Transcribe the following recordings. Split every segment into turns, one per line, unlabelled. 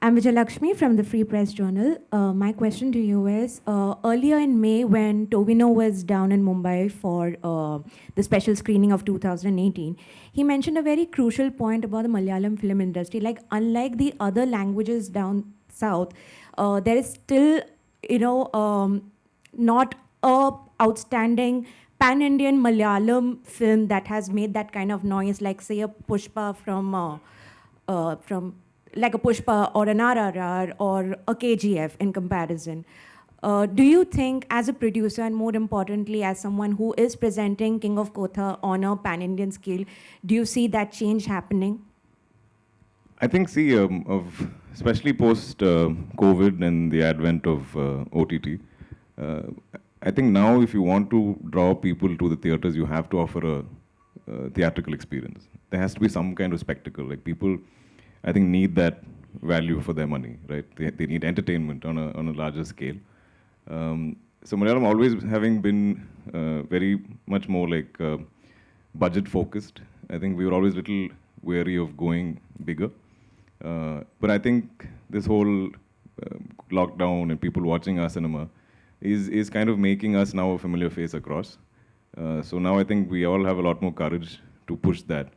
I'm Vijayalakshmi from the Free Press Journal. My question to you is, earlier in May when Tovino was down in Mumbai for the special screening of 2018, he mentioned a very crucial point about the Malayalam film industry. Like, unlike the other languages down south, there is still, not a outstanding pan-Indian Malayalam film that has made that kind of noise, like say a Pushpa from like a Pushpa or an RRR or a KGF in comparison. Do you think, as a producer and more importantly as someone who is presenting King of Kotha on a pan-Indian scale, do you see that change happening?
I think, especially post COVID and the advent of OTT, I think now if you want to draw people to the theaters, you have to offer a theatrical experience. There has to be some kind of spectacle. Like, people, I think, need that value for their money, right? They need entertainment on a larger scale. So Malayalam always having been very much more like budget focused. I think we were always a little wary of going bigger. But I think this whole lockdown and people watching our cinema is kind of making us now a familiar face across. So now I think we all have a lot more courage to push that.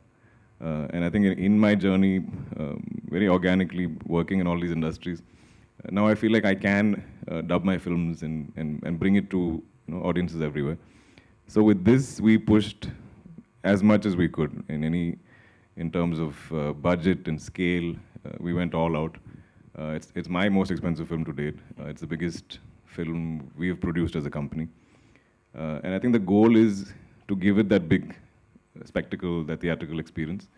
And I think in my journey, very organically working in all these industries, now I feel like I can dub my films and bring it to audiences everywhere. So with this, we pushed as much as we could in terms of budget and scale. We went all out. It's my most expensive film to date. It's the biggest film we have produced as a company. And I think the goal is to give it that big spectacle, that theatrical experience.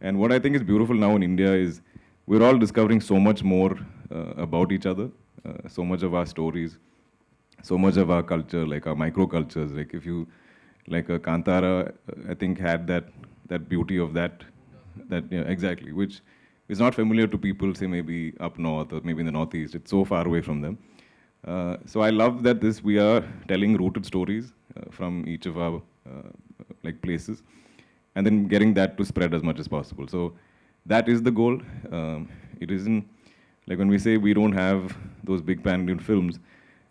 And what I think is beautiful now in India is we're all discovering so much more about each other, so much of our stories, so much of our culture, like our micro-cultures. Like if you, like Kantara, I think had that beauty of that exactly, which is not familiar to people, say maybe up north or maybe in the northeast. It's so far away from them. So I love that we are telling rooted stories from each of our like places, and then getting that to spread as much as possible. So that is the goal. It isn't like when we say we don't have those big pan-Indian films.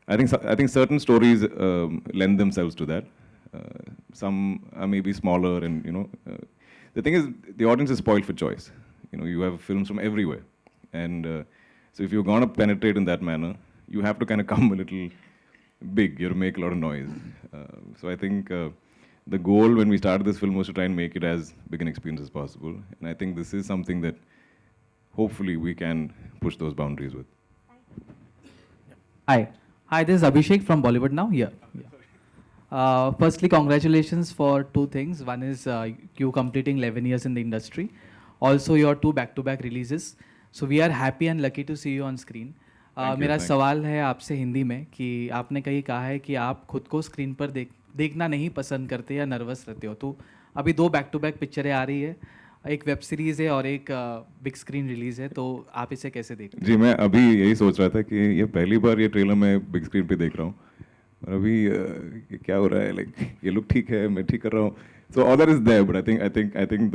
I think certain stories lend themselves to that. Some are maybe smaller, and the thing is the audience is spoiled for choice. You have films from everywhere, and so if you're gonna penetrate in that manner, you have to kind of come a little big. You have to make a lot of noise. So I think the goal when we started this film was to try and make it as big an experience as possible. And I think this is something that hopefully we can push those boundaries with.
Hi, this is Abhishek from Bollywood Now. Here. Firstly, congratulations for two things. One is you completing 11 years in the industry. Also, your 2 back-to-back releases. So we are happy and lucky to see you on screen. मेरा सवाल है आपसे हिंदी में कि आपने कहीं कहा है कि आप खुद को स्क्रीन पर देखना नहीं पसंद करते या नर्वस रहते हो, तो अभी 2 बैक-टू-बैक पिक्चरें आ रही है, एक वेब सीरीज़ है और एक बिग स्क्रीन रिलीज़ है, तो आप इसे कैसे देखते हैं?
जी, मैं अभी यही सोच रहा था कि ये पहली बार ये ट्रेलर मैं बिग स्क्रीन पे देख रहा हूँ, और अभी क्या हो रहा है, लाइक ये लुक ठीक है, मैं ठीक कर रहा हूँ. So all that is there, but I think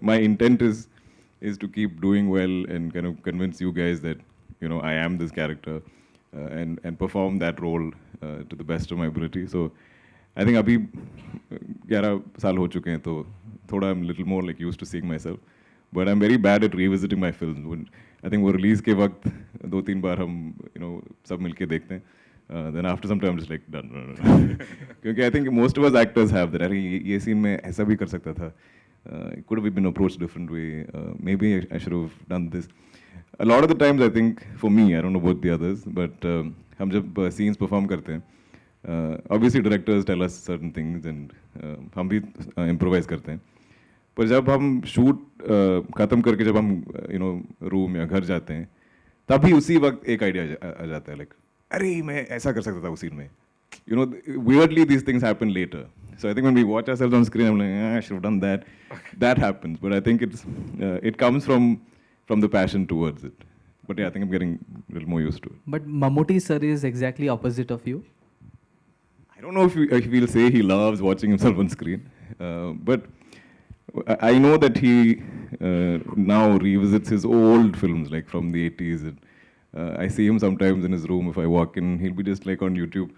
my intent is to keep doing well and kind of convince you guys that I am this character and perform that role to the best of my ability. So I think अभी 11 साल हो चुके हैं, तो थोड़ा I'm a little more like used to seeing myself, but I'm very bad at revisiting my films. I think वो release के वक्त 2-3 बार हम सब मिलके देखते हैं. Then after some time I'm just like done. क्योंकि I think most of us actors have that. अरे ये scene में ऐसा भी कर सकता था. It could have been approached a different way. Maybe I should have done this. A lot of the times I think for me, I don't know about the others, but हम जब scenes perform करते हैं, obviously directors tell us certain things and हम भी improvise करते हैं. पर जब हम shoot खत्म करके जब हम room या घर जाते हैं, तभी उसी वक्त एक idea आ जाता है, like अरे मैं ऐसा कर सकता था उस scene में. Weirdly these things happen later. So I think when we watch ourselves on screen, I'm like, I should have done that. That happens, but I think it comes from the passion towards it. But yeah, I think I'm getting a little more used to it.
But Mammootty sir is exactly opposite of you.
I don't know if he'll say he loves watching himself on screen, but I know that he now revisits his old films, like from the 80s. And, I see him sometimes in his room. If I walk in, he'll be just like on YouTube,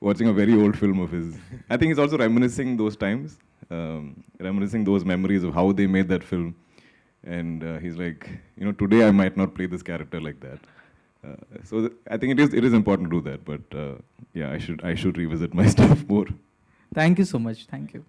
watching a very old film of his. I think he's also reminiscing those times, reminiscing those memories of how they made that film. And he's like, you know, today I might not play this character like that. I think it is important to do that. But yeah, I should revisit my stuff more.
Thank you so much. Thank you.